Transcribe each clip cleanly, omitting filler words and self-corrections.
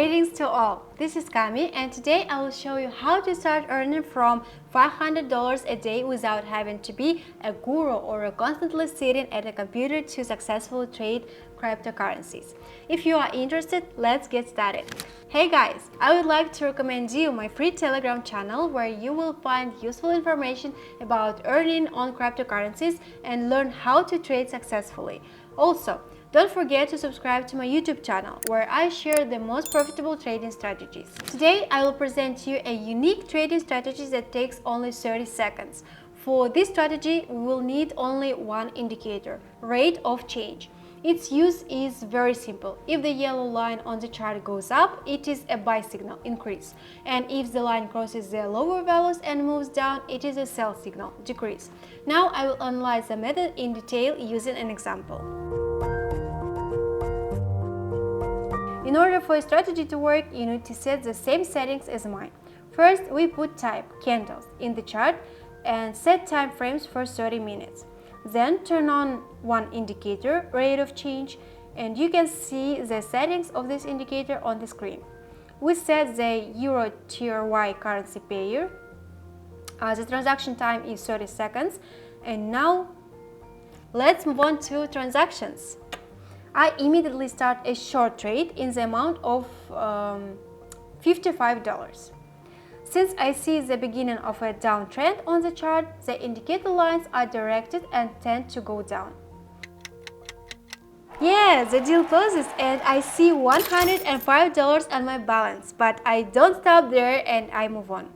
Greetings to all, this is Cami and today I will show you how to start earning from $500 a day without having to be a guru or constantly sitting at a computer to successfully trade cryptocurrencies. If you are interested, let's get started. Hey guys, I would like to recommend you my free Telegram channel where you will find useful information about earning on cryptocurrencies and learn how to trade successfully. Also, don't forget to subscribe to my YouTube channel, where I share the most profitable trading strategies. Today, I will present you a unique trading strategy that takes only 30 seconds. For this strategy, we will need only one indicator, rate of change. Its use is very simple. If the yellow line on the chart goes up, it is a buy signal, increase. And if the line crosses the lower values and moves down, it is a sell signal, decrease. Now I will analyze the method in detail using an example. In order for a strategy to work, you need to set the same settings as mine. First, we put type, candles, in the chart and set time frames for 30 minutes. Then turn on one indicator, rate of change, and you can see the settings of this indicator on the screen. We set the Euro Tier Y currency pair. The transaction time is 30 seconds. And now, let's move on to transactions. I immediately start a short trade in the amount of $55. Since I see the beginning of a downtrend on the chart, the indicator lines are directed and tend to go down. Yeah, the deal closes and I see $105 on my balance, but I don't stop there and I move on.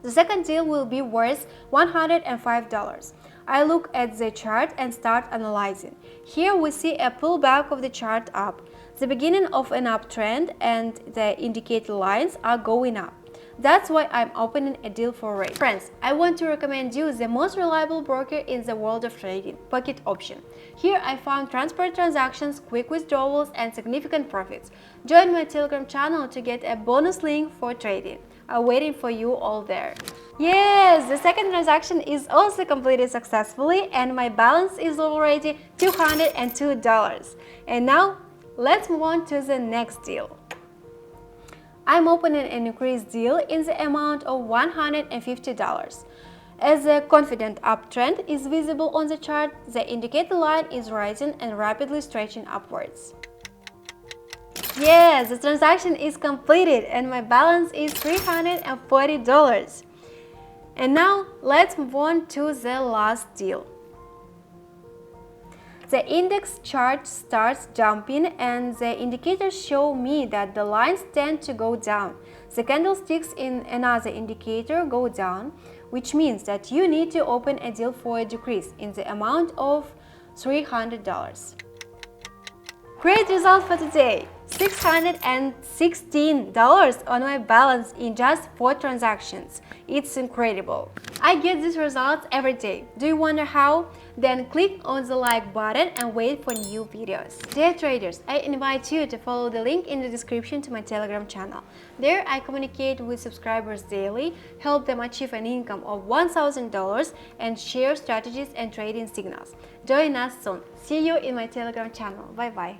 The second deal will be worth $105. I look at the chart and start analyzing. Here we see a pullback of the chart up, the beginning of an uptrend, and the indicator lines are going up. That's why I'm opening a deal for rate. Friends, I want to recommend you the most reliable broker in the world of trading, Pocket Option. Here I found transparent transactions, quick withdrawals, and significant profits. Join my Telegram channel to get a bonus link for trading. I'm waiting for you all there. Yes, the second transaction is also completed successfully and my balance is already $202. And now, let's move on to the next deal. I'm opening an increased deal in the amount of $150. As a confident uptrend is visible on the chart, the indicator line is rising and rapidly stretching upwards. Yes, the transaction is completed and my balance is $340. And now, let's move on to the last deal. The index chart starts jumping and the indicators show me that the lines tend to go down. The candlesticks in another indicator go down, which means that you need to open a deal for a decrease in the amount of $300. Great result for today! $616 on my balance in just 4 transactions. It's incredible. I get these results every day. Do you wonder how? Then click on the like button and wait for new videos. Dear traders, I invite you to follow the link in the description to my Telegram channel. There I communicate with subscribers daily, help them achieve an income of $1,000 and share strategies and trading signals. Join us soon. See you in my Telegram channel. Bye bye.